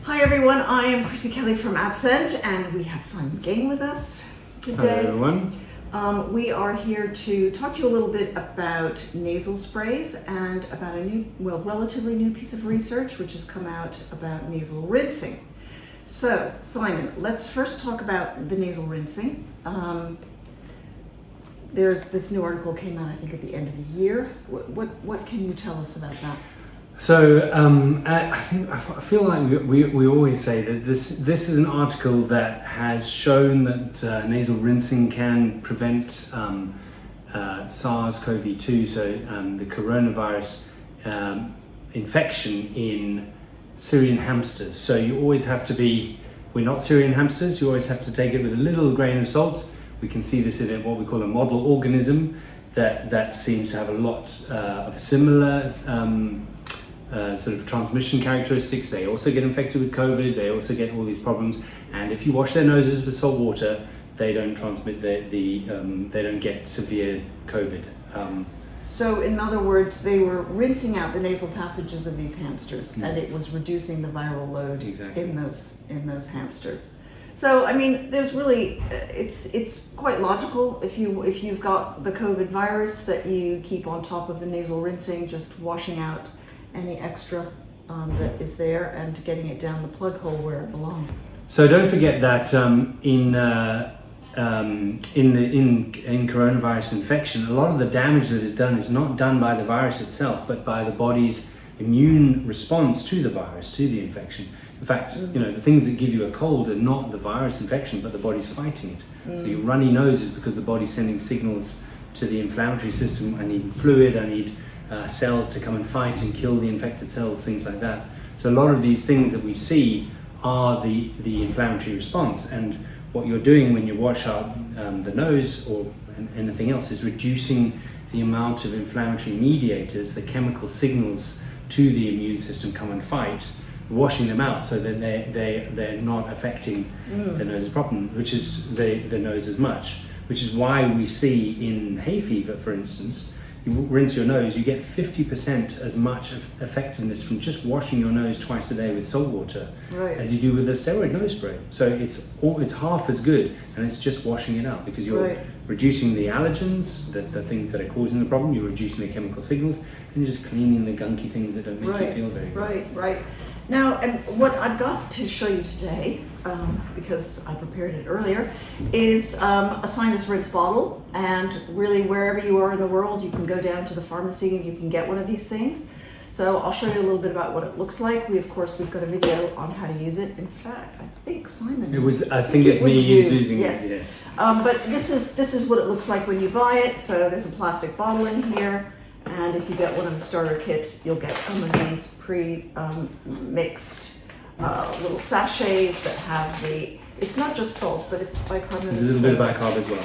Hi everyone, I am Chrissi Kelly from AbScent, and we have Simon Gane with us today. Hello everyone. We are here to talk to you a little bit about nasal sprays and about a relatively new piece of research which has come out about nasal rinsing. So, Simon, let's first talk about the nasal rinsing. There's this new article came out, I think, at the end of the year. What can you tell us about that? So I feel like we always say that this is an article that has shown that nasal rinsing can prevent SARS-CoV-2, so the coronavirus infection in Syrian hamsters. So you always have to be, we're not Syrian hamsters, you always have to take it with a little grain of salt. We can see this in what we call a model organism that seems to have a lot of similar sort of transmission characteristics. They also get infected with COVID, they also get all these problems, and if you wash their noses with salt water, they don't transmit they don't get severe COVID. So in other words, they were rinsing out the nasal passages of these hamsters, and it was reducing the viral load in those hamsters. So I mean, there's really it's quite logical if you've got the COVID virus that you keep on top of the nasal rinsing, just washing out any extra that is there and getting it down the plug hole where it belongs. So don't forget that in coronavirus infection, a lot of the damage that is done is not done by the virus itself, but by the body's immune response to the virus, to the infection. In fact, you know, the things that give you a cold are not the virus infection, but the body's fighting it. So your runny nose is because the body's sending signals to the inflammatory system. I need fluid, I need cells to come and fight and kill the infected cells, things like that. So a lot of these things that we see are the inflammatory response, and what you're doing when you wash out the nose or anything else is reducing the amount of inflammatory mediators, the chemical signals to the immune system come and fight, washing them out so that they're not affecting the nose problem, which is the nose as much, which is why we see in hay fever, for instance, you rinse your nose, you get 50% as much effectiveness from just washing your nose twice a day with salt water as you do with a steroid nose spray. So it's half as good, and it's just washing it out because you're reducing the allergens, the things that are causing the problem, you're reducing the chemical signals, and you're just cleaning the gunky things that don't make you feel very good. Right. Now, and what I've got to show you today, because I prepared it earlier, is a sinus rinse bottle. And really, wherever you are in the world, you can go down to the pharmacy and you can get one of these things. So I'll show you a little bit about what it looks like. We've got a video on how to use it. In fact, I think Simon. I think it's me using it. Yes. But this is what it looks like when you buy it. So there's a plastic bottle in here. And if you get one of the starter kits, you'll get some of these pre-mixed little sachets that have it's not just salt, but it's bicarbonate. A little bit of bicarb as well.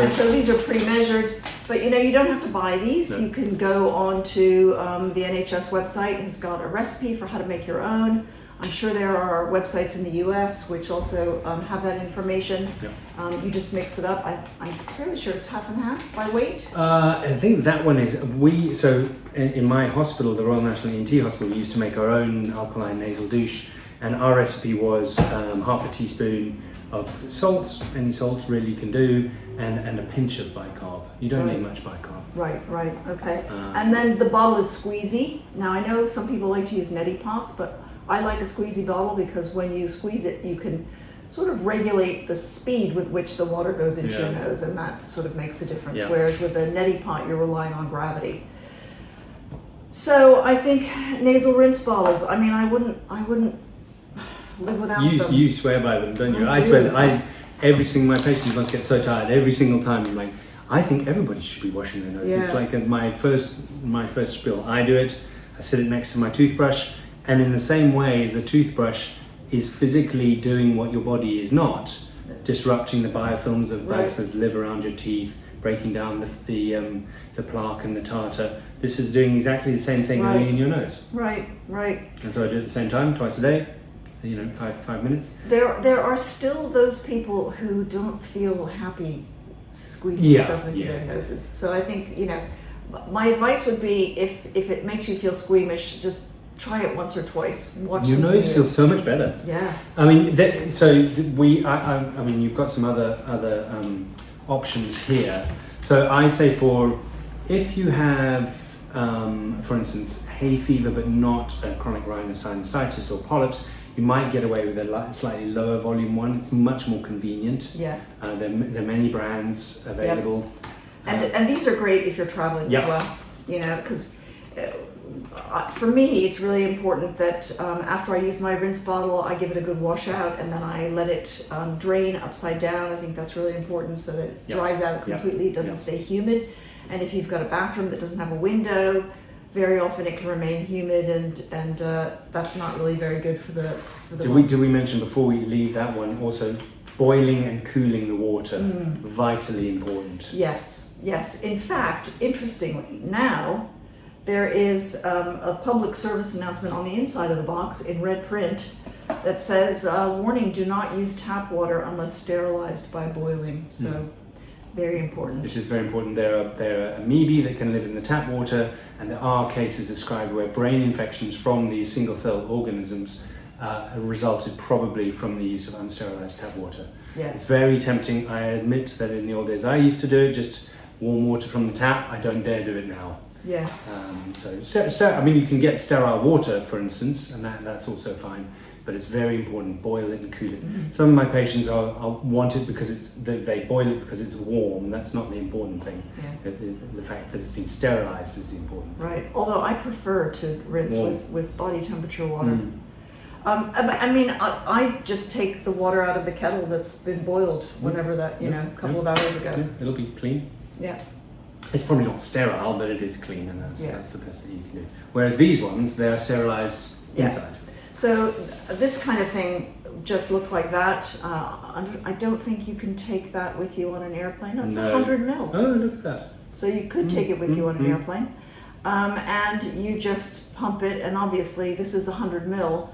Yeah. So these are pre-measured, but you don't have to buy these. No. You can go on to the NHS website. It's got a recipe for how to make your own. I'm sure there are websites in the US which also have that information. Yeah. You just mix it up. I'm fairly sure it's half and half by weight. I think that one is, so in my hospital, the Royal National ENT Hospital, we used to make our own alkaline nasal douche, and our recipe was half a teaspoon of salts, any salts really you can do, and a pinch of bicarb. You don't need much bicarb. Right, okay. And then the bottle is squeezy. Now I know some people like to use neti pots, but I like a squeezy bottle because when you squeeze it, you can sort of regulate the speed with which the water goes into your nose, and that sort of makes a difference. Yeah. Whereas with a neti pot, you're relying on gravity. So I think nasal rinse bottles. I mean, I wouldn't live without them. You swear by them, don't you? I swear that my patients must get so tired every single time. I'm like, I think everybody should be washing their nose. Yeah. It's like my first spill. I do it. I sit it next to my toothbrush. And in the same way as a toothbrush is physically doing what your body is not, disrupting the biofilms of bugs that live around your teeth, breaking down the plaque and the tartar, this is doing exactly the same thing only in your nose. Right. And so I do it at the same time, twice a day, 5 minutes. There are still those people who don't feel happy squeezing stuff into their noses. So I think, my advice would be if it makes you feel squeamish, just try it once or twice. Watch Your something nose new. feels so much better. Yeah. I mean, I mean, you've got some other options here. So I say if you have, for instance, hay fever but not chronic rhinosinusitis or polyps, you might get away with a slightly lower volume one. It's much more convenient. Yeah. There are many brands available. Yep. And these are great if you're traveling Yep. as well. You know, because for me, it's really important that after I use my rinse bottle, I give it a good wash out, and then I let it drain upside down. I think that's really important so that it dries out completely, it doesn't stay humid. And if you've got a bathroom that doesn't have a window, very often it can remain humid, and that's not really very good for the Did we mention before we leave that one also boiling and cooling the water? Vitally important. Yes. In fact, interestingly, now there is a public service announcement on the inside of the box in red print that says, warning, do not use tap water unless sterilized by boiling. So very important. Which is very important. There are amoebae that can live in the tap water, and there are cases described where brain infections from these single cell organisms resulted probably from the use of unsterilized tap water. Yeah. It's very tempting. I admit that in the old days I used to do it, just warm water from the tap. I don't dare do it now. Yeah. I mean, you can get sterile water, for instance, and that's also fine. But it's very important. Boil it and cool it. Some of my patients want it because they boil it because it's warm. That's not the important thing. Yeah. The fact that it's been sterilized is the important thing. Right. Although I prefer to rinse with body temperature water. I mean, I just take the water out of the kettle that's been boiled whenever that, a couple of hours ago. Yeah, it'll be clean. Yeah. It's probably not sterile, but it is clean, and that's the best that you can do. Whereas these ones, they are sterilized inside. So this kind of thing just looks like that. I don't think you can take that with you on an airplane. It's 100 ml. Oh, look at that. So you could take it with you on an airplane. And you just pump it, and obviously this is 100 ml.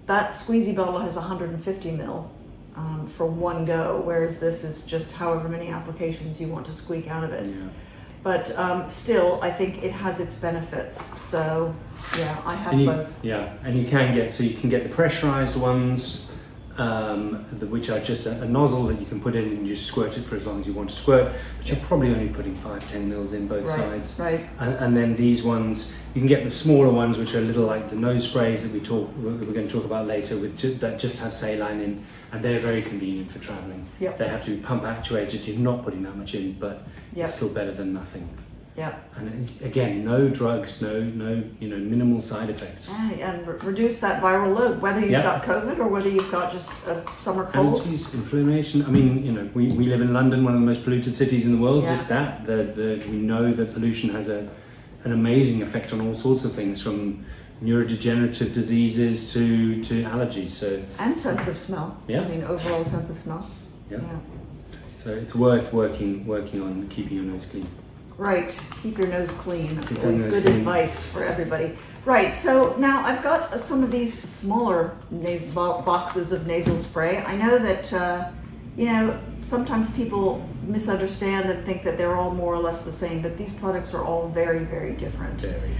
That squeezy bottle has 150 ml for one go, whereas this is just however many applications you want to squeak out of it. Yeah. But still, I think it has its benefits. So yeah, I have both. Yeah, and you can get the pressurized ones, which are just a nozzle that you can put in and you just squirt it for as long as you want to squirt. But you're probably only putting 5-10 mils in both sides. Right. And then these ones, you can get the smaller ones, which are a little like the nose sprays that we're going to talk about later, that just have saline in, and they're very convenient for traveling. Yep. They have to be pump actuated. You're not putting that much in, but Yep. it's still better than nothing. Yeah. And again, no drugs, no minimal side effects. And reduce that viral load, whether you've got COVID or whether you've got just a summer cold. Inflammation. I mean, we live in London, one of the most polluted cities in the world. Yeah. Just that. We know that pollution has an amazing effect on all sorts of things, from neurodegenerative diseases to allergies. So And sense of smell. Yeah. I mean, overall sense of smell. Yeah. So it's worth working on keeping your nose clean. Right, keep your nose clean. That's Keep always your nose good clean. advice for everybody. Right, so now I've got some of these smaller boxes of nasal spray. I know that, sometimes people misunderstand and think that they're all more or less the same, but these products are all very, very different. Very.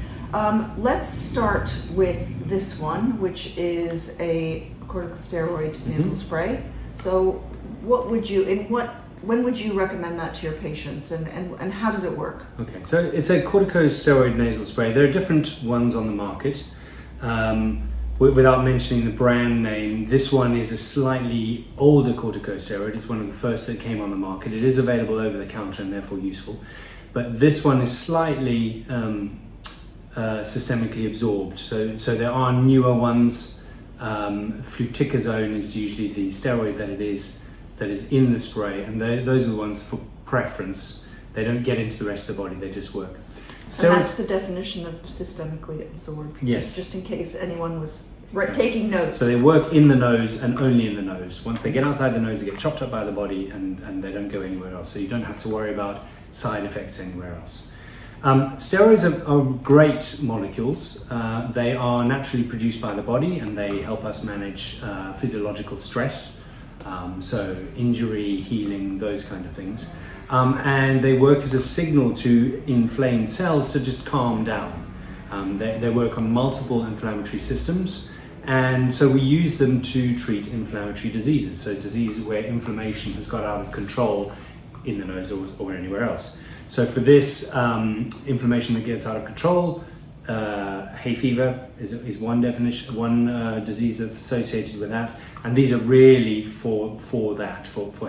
Let's start with this one, which is a corticosteroid nasal spray. So when would you recommend that to your patients, and how does it work? Okay, so it's a corticosteroid nasal spray. There are different ones on the market. Without mentioning the brand name, this one is a slightly older corticosteroid. It's one of the first that came on the market. It is available over the counter and therefore useful. But this one is slightly systemically absorbed. So there are newer ones. Fluticasone is usually the steroid that is in the spray, and those are the ones for preference. They don't get into the rest of the body, they just work. And that's the definition of systemically absorbed. Yes. Just in case anyone was taking notes. So they work in the nose and only in the nose. Once they get outside the nose, they get chopped up by the body and they don't go anywhere else. So you don't have to worry about side effects anywhere else. Steroids are great molecules. They are naturally produced by the body, and they help us manage physiological stress. So injury, healing, those kind of things. And they work as a signal to inflamed cells to just calm down. They work on multiple inflammatory systems, and so we use them to treat inflammatory diseases, so diseases where inflammation has got out of control in the nose or anywhere else. So for this inflammation that gets out of control, hay fever is one definition, one disease that's associated with that, and these are really for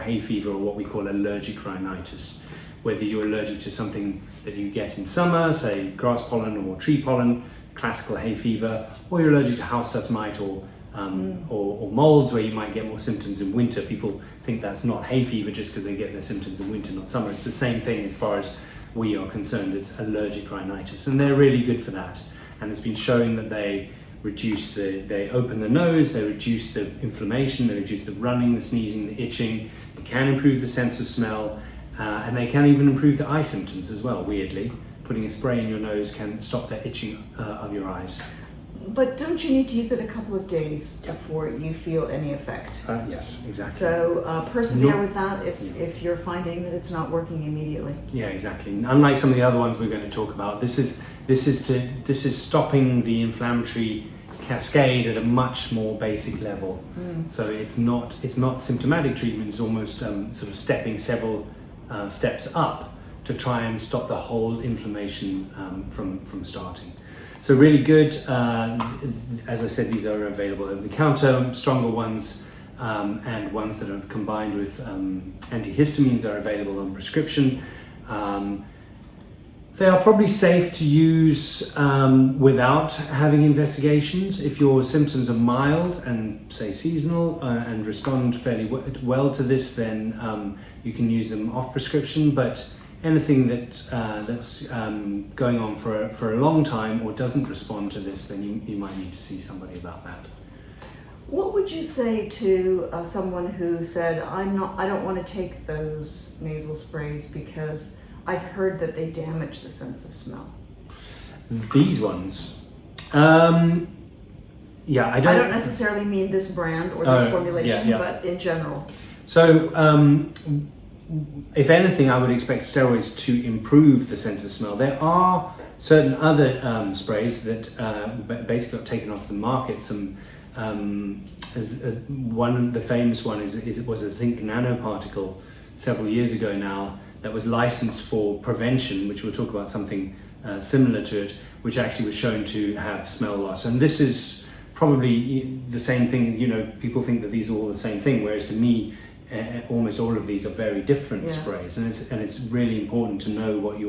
hay fever, or what we call allergic rhinitis. Whether you're allergic to something that you get in summer, say grass pollen or tree pollen, classical hay fever, or you're allergic to house dust mite or molds, where you might get more symptoms in winter. People think that's not hay fever just because they get their symptoms in winter, not summer. It's the same thing as far as we are concerned. It's allergic rhinitis, and they're really good for that. And it's been shown that they open the nose, they reduce the inflammation, they reduce the running, the sneezing, the itching. They can improve the sense of smell. And they can even improve the eye symptoms as well, weirdly. Putting a spray in your nose can stop the itching of your eyes. But don't you need to use it a couple of days before you feel any effect? Yes, exactly. So persevere with that if you're finding that it's not working immediately. Yeah, exactly. Unlike some of the other ones we're going to talk about, this is stopping the inflammatory cascade at a much more basic level. So it's not symptomatic treatment. It's almost sort of stepping several steps up to try and stop the whole inflammation from starting. So really good. As I said, these are available over the counter. Stronger ones and ones that are combined with antihistamines are available on prescription. They are probably safe to use without having investigations. If your symptoms are mild and say seasonal and respond fairly well to this, then you can use them off prescription. But anything that's going on for a long time or doesn't respond to this, then you might need to see somebody about that. What would you say to someone who said, I don't want to take those nasal sprays because I've heard that they damage the sense of smell? These ones, I don't necessarily mean this brand or this formulation, but in general. So, if anything, I would expect steroids to improve the sense of smell. There are certain other sprays that basically got taken off the market. One of the famous one was a zinc nanoparticle several years ago now, that was licensed for prevention, which we'll talk about something similar to it, which actually was shown to have smell loss. And this is probably the same thing. People think that these are all the same thing, whereas to me, almost all of these are very different sprays, and it's really important to know what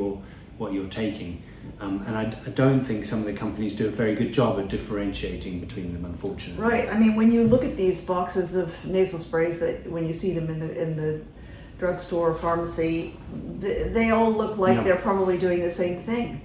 you're taking. And I don't think some of the companies do a very good job of differentiating between them, unfortunately. Right. I mean, when you look at these boxes of nasal sprays, that when you see them in the drugstore or pharmacy, they all look like they're probably doing the same thing.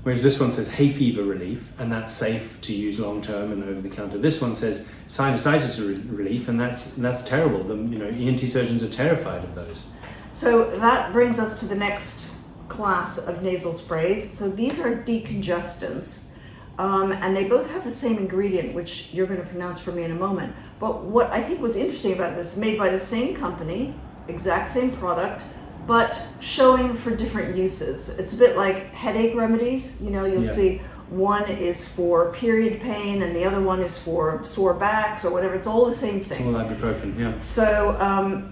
Whereas this one says hay fever relief, and that's safe to use long term and over the counter. This one says sinusitis relief, and that's terrible. ENT surgeons are terrified of those. So that brings us to the next class of nasal sprays. So these are decongestants, and they both have the same ingredient, which you're going to pronounce for me in a moment. But what I think was interesting about this, made by the same company, exact same product, but showing for different uses. It's a bit like headache remedies. You'll see one is for period pain and the other one is for sore backs or whatever. It's all the same thing. All ibuprofen, yeah. So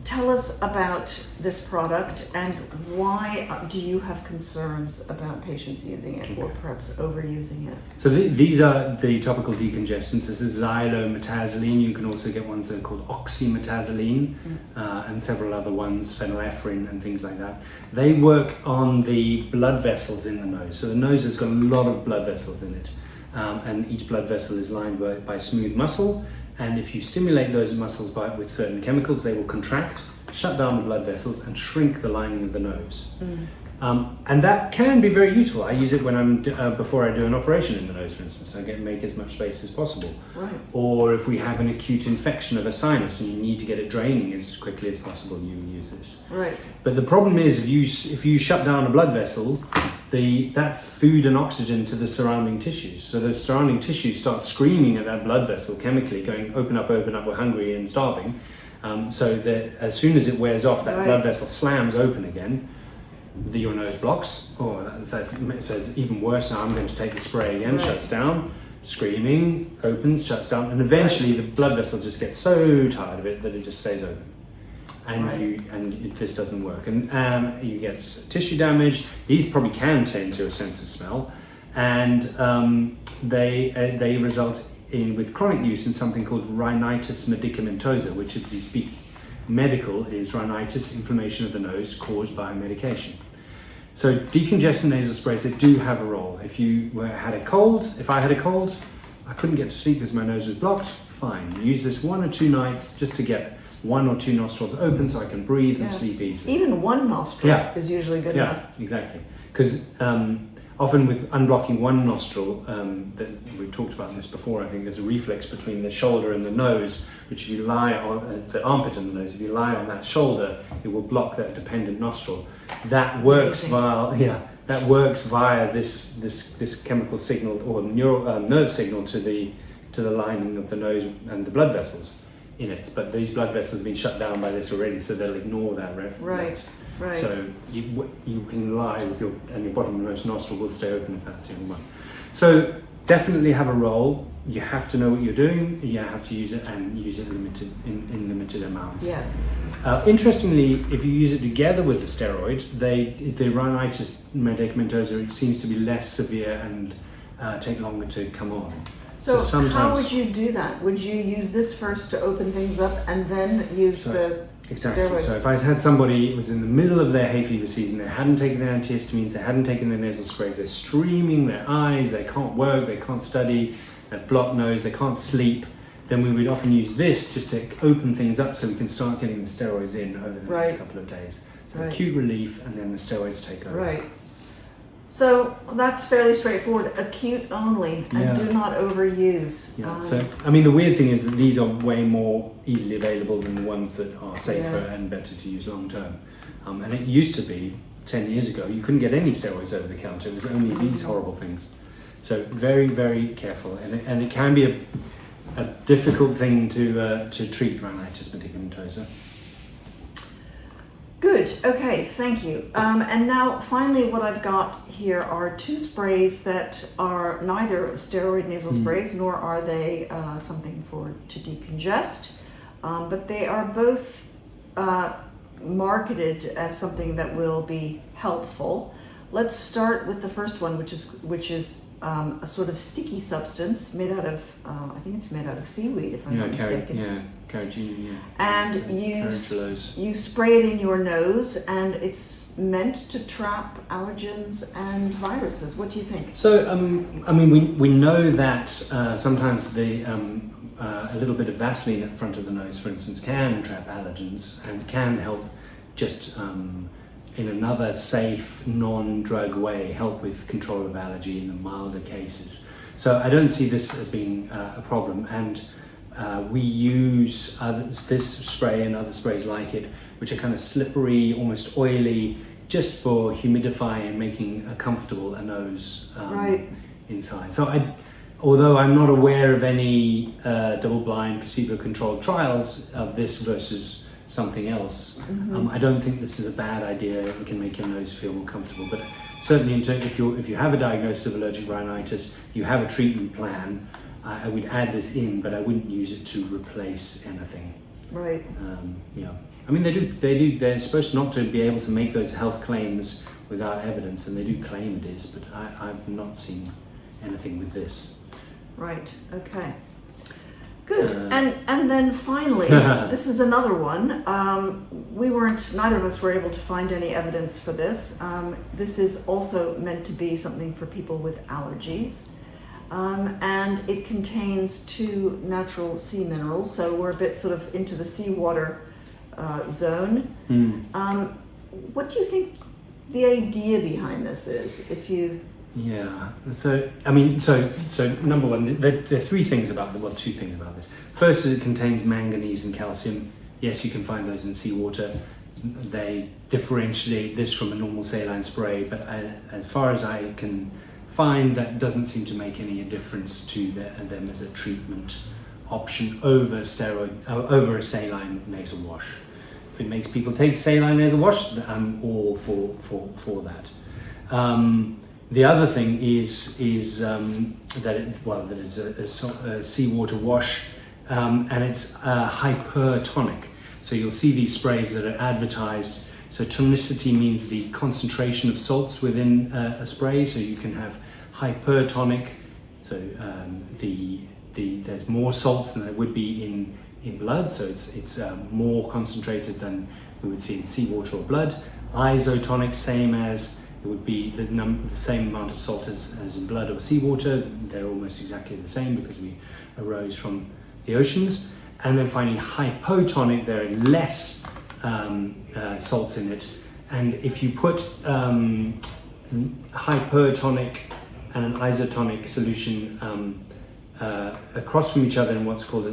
tell us about this product, and why do you have concerns about patients using it or perhaps overusing it? So these are the topical decongestants. This is xylometazoline. You can also get ones that are called oxymetazoline, and several other ones, phenylephrine and things like that. They work on the blood vessels in the nose. So the nose has got a lot of blood vessels in it, and each blood vessel is lined by smooth muscle. And if you stimulate those muscles with certain chemicals, they will contract, shut down the blood vessels, and shrink the lining of the nose. And that can be very useful. I use it when before I do an operation in the nose, for instance. I make as much space as possible. Right. Or if we have an acute infection of a sinus and you need to get it draining as quickly as possible, you use this. Right. But the problem is, if you shut down a blood vessel, that's food and oxygen to the surrounding tissues. So the surrounding tissues start screaming at that blood vessel chemically, going, open up, we're hungry and starving. So that as soon as it wears off, that blood vessel slams open again. your nose blocks, or so it's even worse now. I'm going to take the spray again, shuts down, screaming, opens, shuts down, and eventually the blood vessel just gets so tired of it that it just stays open. And this doesn't work, and you get tissue damage. These probably can taint your sense of smell, and they result in, with chronic use, in something called rhinitis medicamentosa, which, if you speak medical, is rhinitis, inflammation of the nose caused by medication. So decongestant nasal sprays, they do have a role. If I had a cold, I couldn't get to sleep because my nose was blocked. Fine, use this 1 or 2 nights just to get 1 or 2 nostrils open so I can breathe and sleep easily. Even 1 nostril is usually good enough. Yeah, exactly. Because often with unblocking 1 nostril, we've talked about this before, I think there's a reflex between the shoulder and the nose, which if you lie on the armpit and the nose, if you lie on that shoulder, it will block that dependent nostril. That works via this chemical signal or nerve signal to the lining of the nose and the blood vessels in it. But these blood vessels have been shut down by this already, so they'll ignore that reference. Right. So you can lie with your bottommost nostril will stay open if that's the only one. So definitely have a role. You have to know what you're doing. You have to use it, and use it in limited amounts. Yeah. Interestingly, if you use it together with the steroid, the rhinitis medicamentosa seems to be less severe and take longer to come on. So how would you do that? Would you use this first to open things up and then use the steroid? So if I had somebody who was in the middle of their hay fever season, they hadn't taken their antihistamines, they hadn't taken their nasal sprays, they're streaming their eyes, they can't work, they can't study, they're blocked nose, they can't sleep, then we would often use this just to open things up so we can start getting the steroids in over the next couple of days. So acute relief, and then the steroids take over. Right. So that's fairly straightforward. Acute only, and do not overuse. Yeah. So I mean, the weird thing is that these are way more easily available than the ones that are safer and better to use long term. And it used to be 10 years ago you couldn't get any steroids over the counter. It was only these horrible things. So very, very careful, and it can be a difficult thing to treat rhinitis medicamentosa. Good. Okay. Thank you. And now, finally, what I've got here are 2 sprays that are neither steroid nasal sprays, nor are they something to decongest, but they are both marketed as something that will be helpful. Let's start with the first one, which is a sort of sticky substance made out of I think it's made out of seaweed, if I'm not mistaken. Carrageenan, And you spray it in your nose, and it's meant to trap allergens and viruses. What do you think? So, I mean, we know that sometimes a little bit of Vaseline at the front of the nose, for instance, can trap allergens and can help just in another safe, non-drug way, help with control of allergy in the milder cases. So I don't see this as being a problem, and we use this spray and other sprays like it, which are kind of slippery, almost oily, just for humidifying and making comfortable a nose inside. So although I'm not aware of any double-blind, placebo-controlled trials of this versus something else, I don't think this is a bad idea. It can make your nose feel more comfortable. But certainly, if you have a diagnosis of allergic rhinitis, you have a treatment plan, I would add this in, but I wouldn't use it to replace anything. Right. I mean, they're supposed not to be able to make those health claims without evidence, and they do claim it is, but I've not seen anything with this. Right, okay. Good. And then finally, this is another one. Neither of us were able to find any evidence for this. This is also meant to be something for people with allergies. And it contains 2 natural sea minerals, so we're a bit sort of into the seawater zone. What do you think the idea behind this is? So I mean, so number one, there are 2 things about this. First is it contains manganese and calcium. Yes, you can find those in seawater. They differentiate this from a normal saline spray, but as far as I can find, that doesn't seem to make any difference to them as a treatment option over a saline nasal wash. if it makes people take saline nasal wash, I'm all for that. The other thing is that it's a seawater wash, and it's hypertonic. So you'll see these sprays that are advertised. So tonicity means the concentration of salts within a spray. So you can have hypertonic. So there's more salts than there would be in blood. So it's more concentrated than we would see in seawater or blood. Isotonic, same as it would be the same amount of salt as in blood or seawater. They're almost exactly the same because we arose from the oceans. And then finally, hypotonic, there are less salts in it. And if you put hypertonic and an isotonic solution across from each other in what's called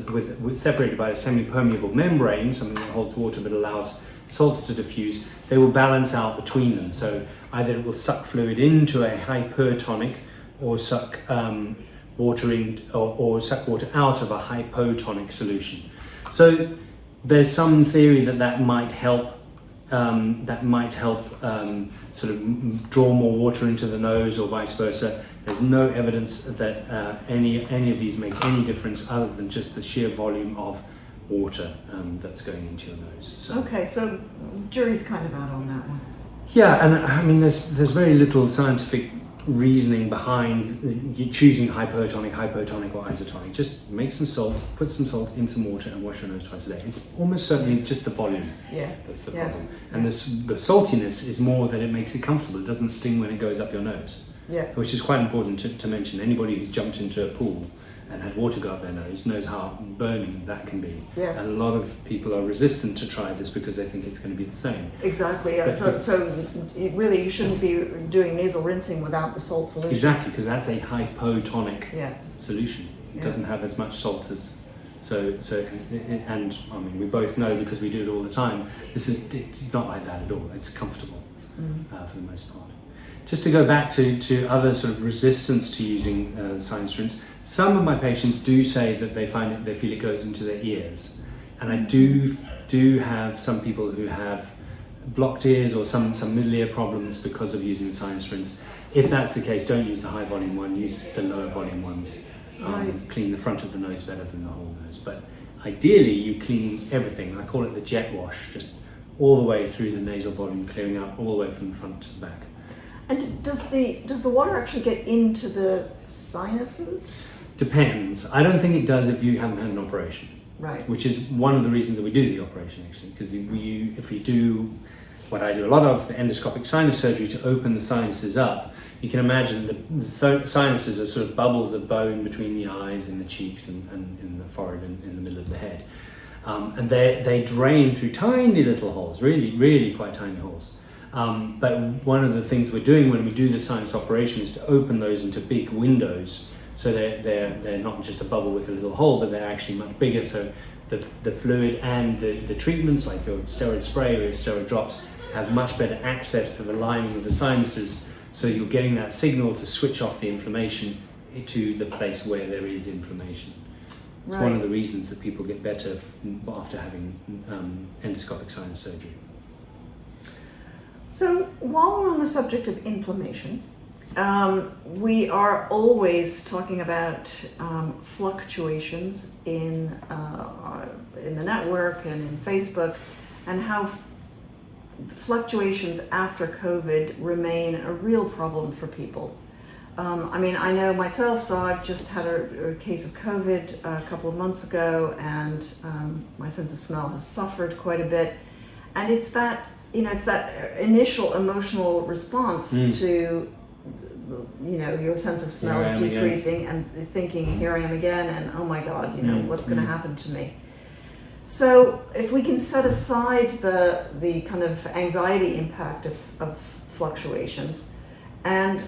separated by a semi-permeable membrane, something that holds water but allows salts to diffuse, they will balance out between them. So either it will suck fluid into a hypertonic or suck water in or suck water out of a hypotonic solution. So there's some theory that might help sort of draw more water into the nose or vice versa. There's no evidence that any of these make any difference other than just the sheer volume of water that's going into your nose. So, okay, so jury's kind of out on that one. Yeah, and I mean there's very little scientific reasoning behind you choosing hypertonic or isotonic. Just make some salt, put some salt in some water and wash your nose twice a day. It's almost certainly just the volume that's the problem. And the saltiness is more that it makes it comfortable. It doesn't sting when it goes up your nose. Yeah. Which is quite important to mention. Anybody who's jumped into a pool and had water go up their nose knows how burning that can be. Yeah. And a lot of people are resistant to try this because they think it's going to be the same. Exactly. So you shouldn't be doing nasal rinsing without the salt solution. Exactly, because that's a hypotonic solution. It doesn't have as much salt as and I mean we both know because we do it all the time. It's not like that at all. It's comfortable for the most part. Just to go back to other sort of resistance to using sinus rinse, some of my patients do say that they feel it goes into their ears, and I do have some people who have blocked ears or some middle ear problems because of using sinus rinse. If that's the case, don't use the high volume one. Use the lower volume ones. Clean the front of the nose better than the whole nose. But ideally, you clean everything. I call it the jet wash, just all the way through the nasal volume, clearing out all the way from the front to the back. And does the water actually get into the sinuses? Depends. I don't think it does if you haven't had an operation. Right. Which is one of the reasons that we do the operation, actually, because if we do what I do a lot of, the endoscopic sinus surgery to open the sinuses up, you can imagine the sinuses are sort of bubbles of bone between the eyes and the cheeks and in the forehead and in the middle of the head. And they drain through tiny little holes, really, really quite tiny holes. But one of the things we're doing when we do the sinus operation is to open those into big windows, so they're not just a bubble with a little hole, but they're actually much bigger. So the fluid and the treatments, like your steroid spray or your steroid drops, have much better access to the lining of the sinuses. So you're getting that signal to switch off the inflammation to the place where there is inflammation. It's one of the reasons that people get better after having endoscopic sinus surgery. So while we're on the subject of inflammation, we are always talking about fluctuations in the network and in Facebook, and how fluctuations after COVID remain a real problem for people. I mean, I know myself, so I've just had a case of COVID a couple of months ago, and my sense of smell has suffered quite a bit. And it's that initial emotional response to, your sense of smell decreasing and thinking, here I am again, and oh my God, what's going to happen to me? So if we can set aside the kind of anxiety impact of fluctuations, and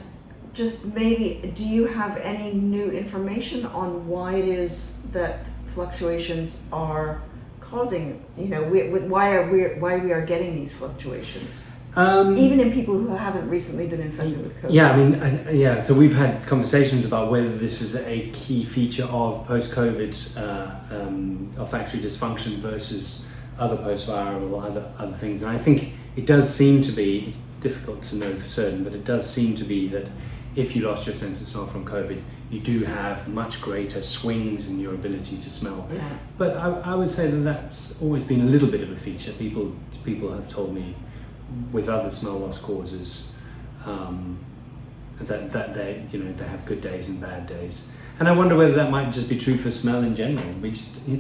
just maybe, do you have any new information on why it is that fluctuations are causing, why we are getting these fluctuations? Even in people who haven't recently been infected with COVID. Yeah, I mean, so we've had conversations about whether this is a key feature of post-COVID olfactory dysfunction versus other post-viral, other things. And I think it does seem to be, it's difficult to know for certain, but it does seem to be that if you lost your sense of smell from COVID, you do have much greater swings in your ability to smell. Yeah. But I would say that that's always been a little bit of a feature. People have told me with other smell loss causes that they have good days and bad days. And I wonder whether that might just be true for smell in general.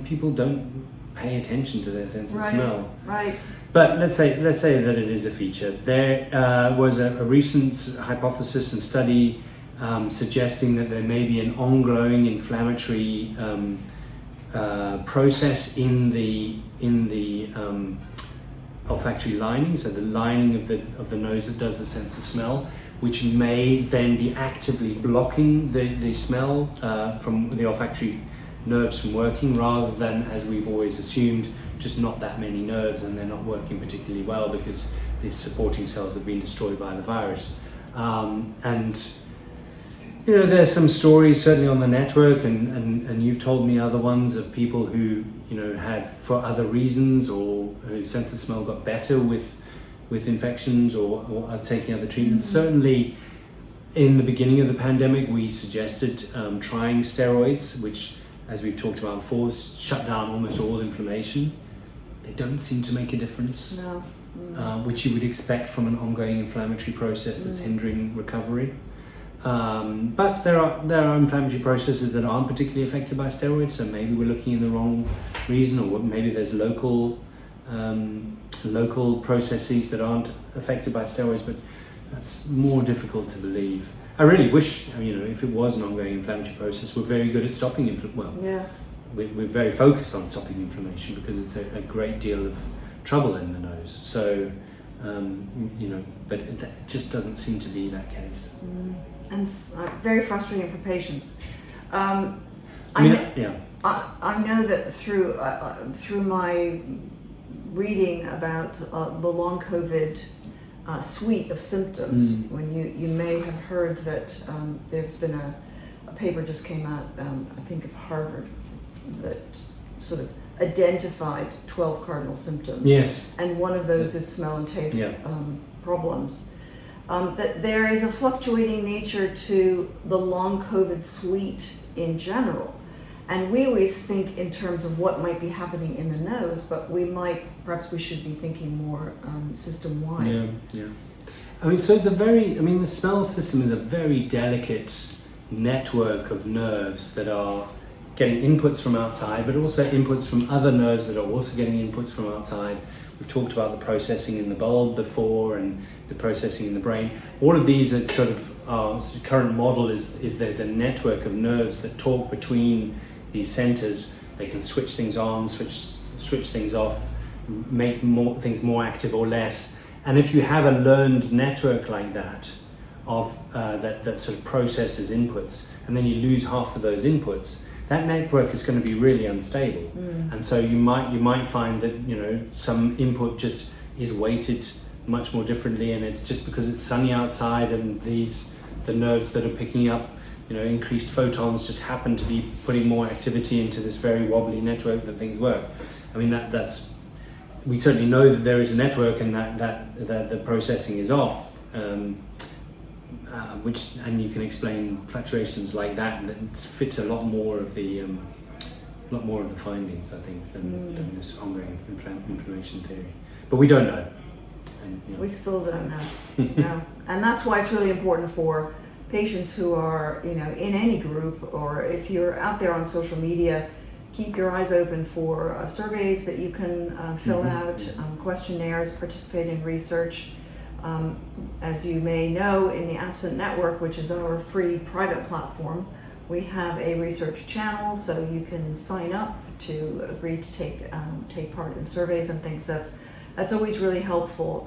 People don't pay attention to their sense of smell. Right. But let's say that it is a feature. There was a recent hypothesis and study suggesting that there may be an ongoing inflammatory process in the olfactory lining, so the lining of the nose that does the sense of smell, which may then be actively blocking the smell from the olfactory nerves from working, rather than, as we've always assumed, just not that many nerves and they're not working particularly well because these supporting cells have been destroyed by the virus. And there's some stories certainly on the network, and you've told me other ones of people who had, for other reasons, or whose sense of smell got better with infections or taking other treatments. Mm-hmm. Certainly in the beginning of the pandemic we suggested trying steroids, which, as we've talked about before, shut down almost all inflammation. They don't seem to make a difference. No. Which you would expect from an ongoing inflammatory process that's hindering recovery. But there are inflammatory processes that aren't particularly affected by steroids, so maybe we're looking in the wrong reason, or maybe there's local processes that aren't affected by steroids, but that's more difficult to believe. I really wish, if it was an ongoing inflammatory process, we're very good at stopping we're very focused on stopping inflammation because it's a great deal of trouble in the nose. So, but that just doesn't seem to be that case. And very frustrating for patients. I know that through my reading about the long COVID suite of symptoms, when you may have heard that there's been a paper just came out, I think of Harvard, that sort of identified 12 cardinal symptoms. Yes. And one of those is smell and taste problems. That there is a fluctuating nature to the long COVID suite in general. And we always think in terms of what might be happening in the nose, but perhaps we should be thinking more system-wide. Yeah. So the smell system is a very delicate network of nerves that are getting inputs from outside, but also inputs from other nerves that are also getting inputs from outside. We've talked about the processing in the bulb before and the processing in the brain. All of these are sort of, our current model is there's a network of nerves that talk between these centers. They can switch things on, switch things off, make things more active or less. And if you have a learned network like that, that sort of processes inputs, and then you lose half of those inputs, that network is going to be really unstable. And so you might find that some input just is weighted much more differently, and it's just because it's sunny outside and the nerves that are picking up increased photons just happen to be putting more activity into this very wobbly network that things work. That's we certainly know that there is a network and that the processing is off. And you can explain fluctuations like that fit a lot more of the findings, I think, than this ongoing inflammation theory. But we don't know. We still don't know. No. And that's why it's really important for patients who are, in any group, or if you're out there on social media, keep your eyes open for surveys that you can fill out, questionnaires, participate in research. As you may know, in the AbScent network, which is our free private platform, we have a research channel, so you can sign up to agree to take part in surveys and things. That's always really helpful.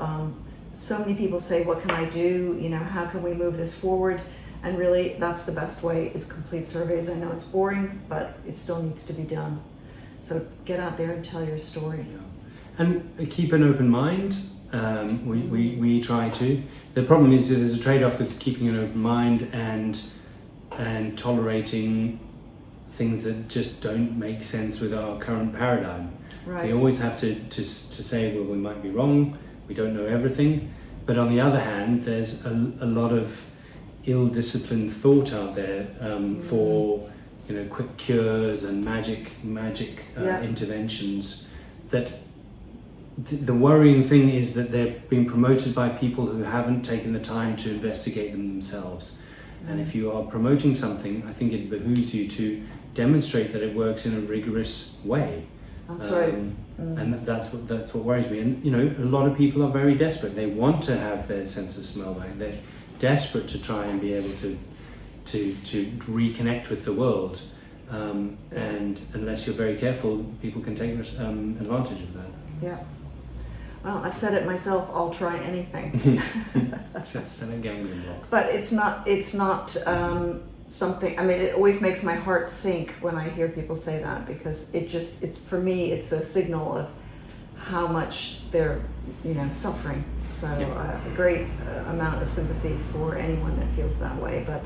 So many people say, what can I do? How can we move this forward? And really, that's the best way, is complete surveys. I know it's boring, but it still needs to be done. So get out there and tell your story. And keep an open mind. We try to. The problem is that there's a trade-off with keeping an open mind and tolerating things that just don't make sense with our current paradigm. Right. We always have to say, well, we might be wrong, we don't know everything. But on the other hand, there's a lot of ill-disciplined thought out there for quick cures and magic interventions. That the worrying thing is that they're being promoted by people who haven't taken the time to investigate them themselves. And if you are promoting something, I think it behooves you to demonstrate that it works in a rigorous way. That's right. And that's what worries me. And a lot of people are very desperate. They want to have their sense of smell back. They're desperate to try and be able to reconnect with the world. And unless you're very careful, people can take advantage of that. Yeah. Well, I've said it myself. I'll try anything. That's a gambling block. But it's not something. I mean, it always makes my heart sink when I hear people say that, because it's for me, it's a signal of how much they're suffering. So a great amount of sympathy for anyone that feels that way. But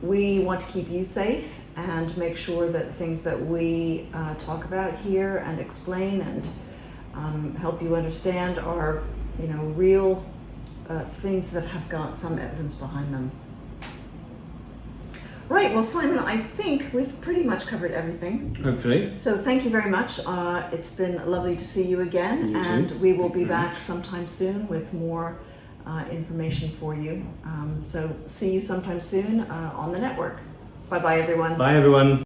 we want to keep you safe and make sure that the things that we talk about here and explain and help you understand are real things that have got some evidence behind them. Right, well, Simon, I think we've pretty much covered everything. Hopefully. So thank you very much. It's been lovely to see you again. You and too. We will Thank you be very back much. sometime soon with more information for you. So see you sometime soon on the network. Bye-bye, everyone. Bye, everyone.